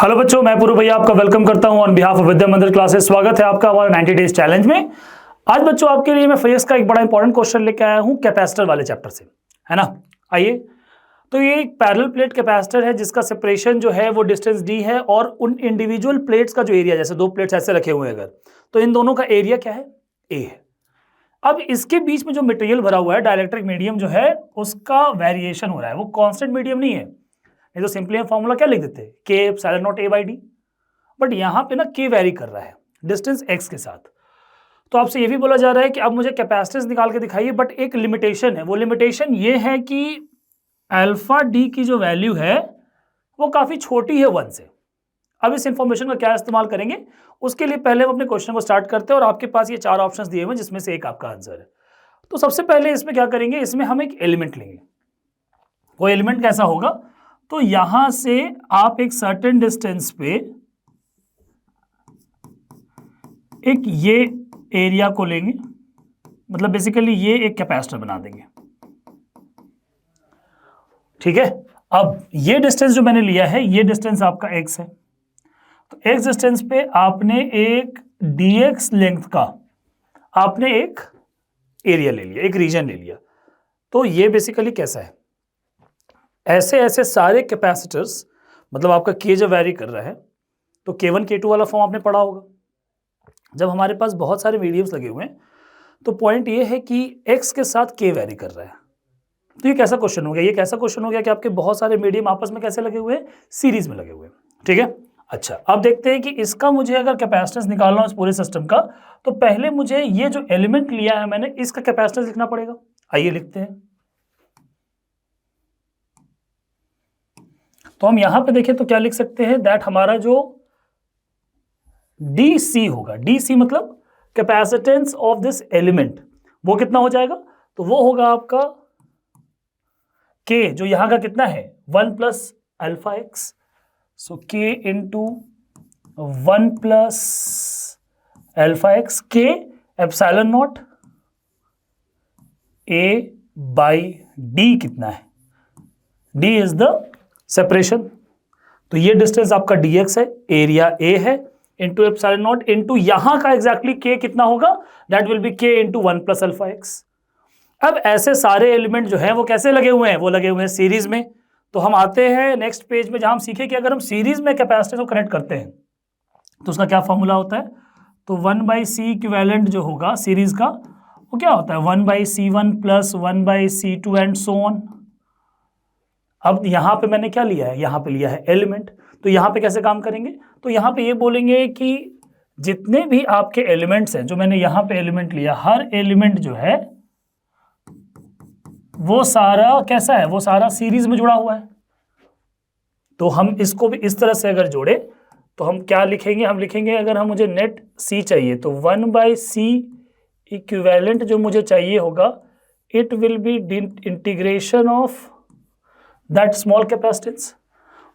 Hello बच्चों, मैं पूर्व भैया आपका वेलकम करता हूं ऑन बिहाफ ऑफ विद्या मंदिर क्लासेस। स्वागत है आपका हमारे 90 डेज चैलेंज में। आज बच्चों आपके लिए मैं फिजिक्स का एक बड़ा इंपॉर्टेंट क्वेश्चन लेके आया हूं कैपेसिटर वाले चैप्टर से, है ना। आइए, तो ये एक पैरेलल प्लेट कैपेसिटर है जिसका सेपरेशन जो है वो डिस्टेंस डी है, और उन इंडिविजुअल प्लेट्स का जो एरिया, जैसे दो प्लेट्स ऐसे रखे हुए हैं अगर, तो इन दोनों का एरिया क्या है, ए है। अब इसके बीच में जो मटेरियल भरा हुआ है, डाइलेक्ट्रिक मीडियम जो है, उसका वेरिएशन हो रहा है, वो कांस्टेंट मीडियम नहीं है। नहीं तो सिंपली हम फॉर्मूला क्या लिख देते, के epsilon naught A by D, but यहाँ पे ना के वेरी कर रहा है डिस्टेंस एक्स के साथ। तो आपसे ये भी बोला जा रहा है कि अब मुझे कैपेसिटेंस निकाल के दिखाइए, बट एक लिमिटेशन है। वो लिमिटेशन ये है कि अल्फा डी की जो वैल्यू है वो काफ़ी छोटी है 1 से। अब इस इंफॉर्मेशन का क्या इस्तेमाल करेंगे, उसके लिए पहले हम अपने क्वेश्चन को स्टार्ट करते हैं। और आपके पास ये 4 ऑप्शंस दिए हुए हैं जिसमें से एक आपका आंसर है। तो सबसे पहले इसमें क्या करेंगे, इसमें हम एक एलिमेंट लेंगे। वो एलिमेंट कैसा होगा, तो यहां से आप एक सर्टेन डिस्टेंस पे एक ये एरिया को लेंगे, मतलब बेसिकली ये एक कैपेसिटर बना देंगे, ठीक है। अब ये डिस्टेंस जो मैंने लिया है, ये डिस्टेंस आपका x है। तो x डिस्टेंस पे आपने एक dx लेंथ का आपने एक एरिया ले लिया, एक रीजन ले लिया। तो ये बेसिकली कैसा है, ऐसे ऐसे सारे कैपेसिटर्स, मतलब आपका k जब वैरी कर रहा है तो k1 k2 वाला फॉर्म आपने पढ़ा होगा। जब हमारे पास बहुत सारे मीडियम्स लगे हुए हैं तो पॉइंट ये है कि x के साथ k वैरी कर रहा है। तो ये कैसा क्वेश्चन हो गया, ये कैसा क्वेश्चन हो गया कि आपके बहुत सारे मीडियम आपस में कैसे लगे हुए हैं, सीरीज में लगे हुए हैं, ठीक है। अच्छा, अब देखते हैं कि इसका मुझे अगर कैपेसिटेंस निकालना हो इस पूरे सिस्टम का, तो पहले मुझे ये जो एलिमेंट लिया है मैंने, इसका कैपेसिटेंस लिखना पड़ेगा। आइए लिखते हैं। तो हम यहां पे देखें तो क्या लिख सकते हैं, दैट हमारा जो DC होगा, DC मतलब कैपेसिटेंस ऑफ दिस एलिमेंट, वो कितना हो जाएगा, तो वो होगा आपका K, जो यहां का कितना है 1 plus alpha x, so K into 1 plus alpha x, K epsilon not A by D कितना है, D इज द सेपरेशन। तो ये डिस्टेंस आपका dx है, एरिया A है, इंटू एप्सिलॉन नॉट इंटू यहां का एग्जैक्टली K कितना होगा, that will be K into 1 plus alpha x. अब ऐसे सारे एलिमेंट जो है वो कैसे लगे हुए हैं, वो लगे हुए हैं सीरीज में। तो हम आते हैं नेक्स्ट पेज में जहां हम सीखे कि अगर हम सीरीज में कैपेसिटर को कनेक्ट करते हैं तो उसका क्या फॉर्मूला होता है। तो 1/c इक्विवेलेंट जो होगा सीरीज का, वो क्या होता है 1/c1 plus 1/c2 and so on. अब यहां पे मैंने क्या लिया है, यहां पे लिया है एलिमेंट। तो यहां पे कैसे काम करेंगे, तो यहां पे ये बोलेंगे कि जितने भी आपके एलिमेंट्स हैं, जो मैंने यहां पे एलिमेंट लिया, हर एलिमेंट जो है वो सारा कैसा है, वो सारा सीरीज में जुड़ा हुआ है। तो हम इसको भी इस तरह से अगर जोड़े तो हम क्या लिखेंगे, हम लिखेंगे अगर हम मुझे नेट C चाहिए तो 1/c इक्विवेलेंट जो मुझे चाहिए होगा, it will be integration of that small capacitance,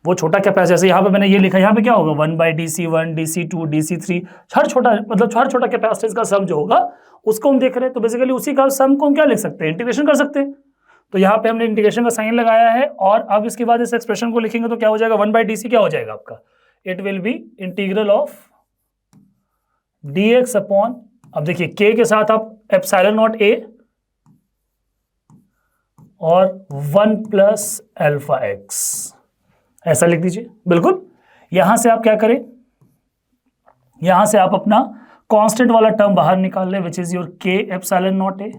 वो छोटा कैपेसिटेंस। जैसे यहाँ पे मैंने ये लिखा, यहाँ पे क्या होगा 1/dc1 dc2 dc3, हर छोटा मतलब हर छोटा कैपेसिटेंस का सम जो होगा उसको हम देख रहे हैं। तो बेसिकली उसी का सम को हम क्या लिख सकते हैं, इंटीग्रेशन कर सकते हैं। तो यहाँ पे हमने इंटीग्रेशन का साइन लगाया है, और अब इसके बाद इस एक्सप्रेशन को लिखेंगे तो क्या हो जाएगा, 1/dc क्या हो जाएगा आपका, it will be integral of dx upon, अब देखिए k के साथ आप एप्सिलॉन नॉट a और 1 प्लस अल्फा एक्स, ऐसा लिख दीजिए। बिल्कुल, यहां से आप क्या करें, यहां से आप अपना कांस्टेंट वाला टर्म बाहर निकाल लें, विच is your k epsilon not a,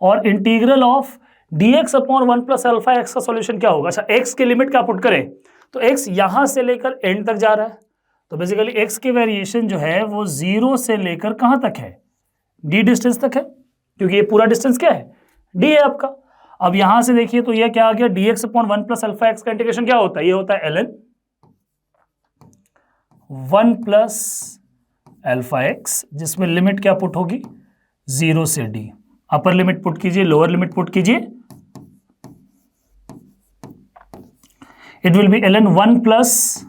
और integral of dx upon 1 plus alpha x का सॉल्यूशन क्या होगा। अच्छा, x की लिमिट क्या पुट करें, तो x यहां से लेकर एंड तक जा रहा है, तो बेसिकली x की वेरिएशन जो है वो 0 से लेकर कहां तक है, d डिस्टेंस तक है, क्योंकि ये पूरा डिस्टेंस क्या है, d है आपका। अब यहां से देखिए तो ये क्या आ गया, dx upon 1 plus alpha x का इंटीग्रेशन क्या होता है, ये होता है ln 1 प्लस अल्फा एक्स, जिसमें लिमिट क्या पुट होगी 0 से d। अपर लिमिट पुट कीजिए, लोअर लिमिट पुट कीजिए, it will be ln 1 plus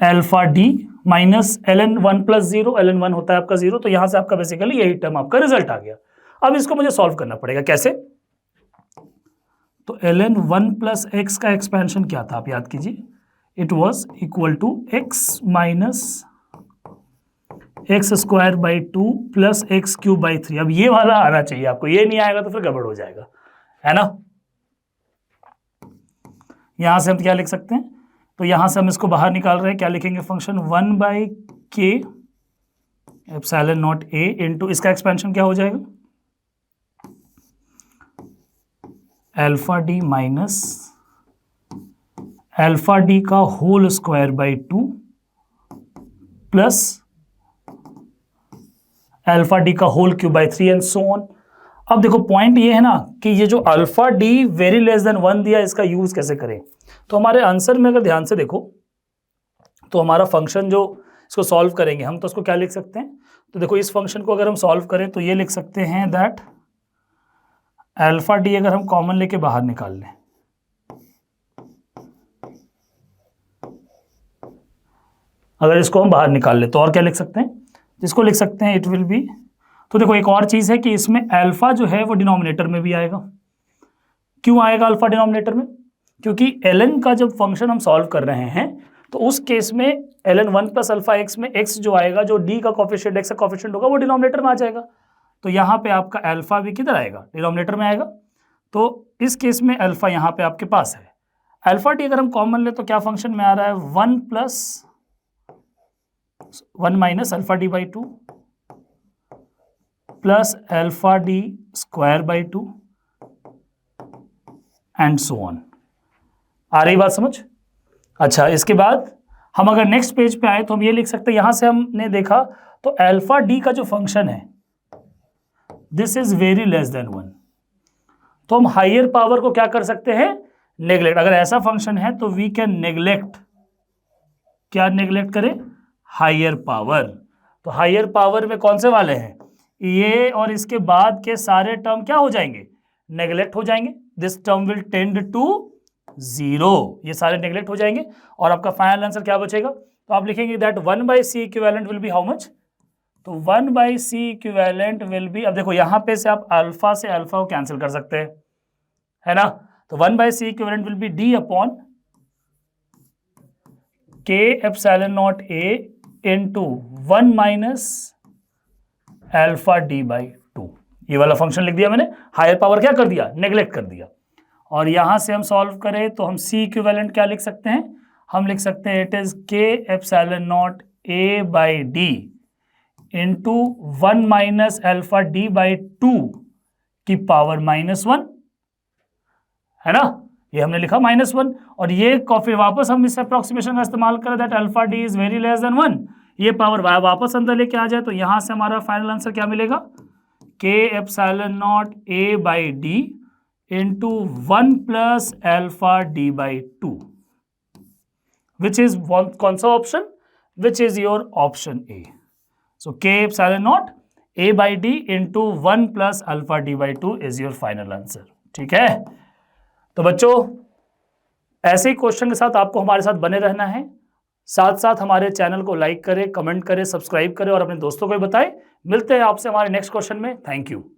alpha d minus ln 1 plus 0, ln 1 होता है आपका 0। तो यहां से आपका बेसिकली यही टर्म आपका रिजल्ट आ गया। अब इसको मुझे सॉल्व करना पड़ेगा, कैसे, तो ln 1 प्लस एक्स का एक्सपेंशन क्या था, आप याद कीजिए, it was equal to x minus x square by 2 plus x cube by 3। अब ये वाला आना चाहिए आपको, ये नहीं आएगा तो फिर गड़बड़ हो जाएगा, है ना। यहां से हम क्या लिख सकते हैं, तो यहां से हम इसको बाहर निकाल रहे हैं, क्या लिखेंगे, function 1 by K epsilon naught A into, इसका एक्सपेंशन क्या हो जाएगा, alpha D minus alpha D का whole square by 2 plus alpha D का whole cube by 3 and so on. अब देखो पॉइंट ये है ना कि ये जो alpha D very less than 1 दिया, इसका यूज कैसे करें। तो हमारे आंसर में अगर ध्यान से देखो तो हमारा फंक्शन जो इसको सॉल्व करेंगे हम, तो उसको क्या लिख सकते हैं, तो देखो इस फंक्शन को अगर हम सॉल्व करें तो ये लिख सकते हैं दैट अल्फा डी अगर हम कॉमन लेके बाहर निकाल लें, अगर इसको हम बाहर निकाल लें तो और क्या लिख सकते हैं, इसको लिख सकते हैं इट विल बी, तो देखो एक और चीज है कि इसमें अल्फा जो है वो डिनोमिनेटर में भी आएगा। क्यों आएगा अल्फा डिनोमिनेटर में, क्योंकि ln का जब फंक्शन हम सॉल्व कर रहे हैं तो उस केस में ln 1 प्लस अल्फा एक्स में x जो आएगा, जो d का कॉफिशिएंट x का कॉफिशिएंट होगा, वो डिनोमिनेटर में आ जाएगा। तो यहाँ पे आपका अल्फा भी किधर आएगा, डिनोमिनेटर में आएगा। तो इस केस में अल्फा यहाँ पे आपके पास है, अल्फा डी अगर हम कॉमन ले तो क्या फंक्शन में आ रहा है, 1 plus 1 minus alpha D by 2 plus alpha D square by 2 and so on. आ रही बात समझ। अच्छा, इसके बाद हम अगर नेक्स्ट पेज पे आए तो हम ये लिख सकते हैं, यहां से हमने देखा तो अल्फा डी का जो फंक्शन है this is very less than 1, तो हम हायर पावर को क्या कर सकते हैं, नेग्लेक्ट। अगर ऐसा फंक्शन है तो वी कैन नेग्लेक्ट, क्या नेग्लेक्ट करें, हायर पावर। तो हायर पावर में कौन से वाले हैं, ये और इसके बाद के सारे टर्म क्या हो जाएंगे, नेग्लेक्ट हो जाएंगे। This term will tend to 0, ये सारे नेग्लेक्ट हो जाएंगे और आपका फाइनल आंसर क्या बचेगा, तो आप लिखेंगे that 1 by C equivalent will be how much, तो 1 by C equivalent will be, अब देखो यहां पे से आप अल्फा से अल्फा को कैंसिल कर सकते हैं, है ना। तो 1 by C equivalent will be D upon K epsilon naught A into 1 minus alpha D by 2। ये वाला फंक्शन लिख दिया मैंने, हायर पावर क्या कर दिया, नेग्लेक्ट कर दिया। और यहां से हम सॉल्व करें तो हम सी इक्विवेलेंट क्या लिख सकते हैं, हम लिख सकते हैं इट इज के epsilon naught A by D into 1 minus alpha D by 2 की पावर -1, है ना। ये हमने लिखा -1 और ये कॉफी वापस हम इस अप्रोक्सीमेशन का इस्तेमाल करें that alpha D is very less than 1, ये पावर वापस अंदर लेके आ जाए तो यहां से हमारा फाइनल आंसर क्या मिलेगा, K epsilon naught A by D into 1 plus alpha D by 2, which is कौन सा option, which is your option A. So K epsilon naught A by D into 1 plus alpha D by 2 is your final answer. ठीक है, तो बच्चों ऐसे ही question के साथ आपको हमारे साथ बने रहना है, साथ साथ हमारे चैनल को लाइक करें, कमेंट करें, सब्सक्राइब करें और अपने दोस्तों को भी बताएं। मिलते हैं आपसे हमारे नेक्स्ट क्वेश्चन में। Thank you.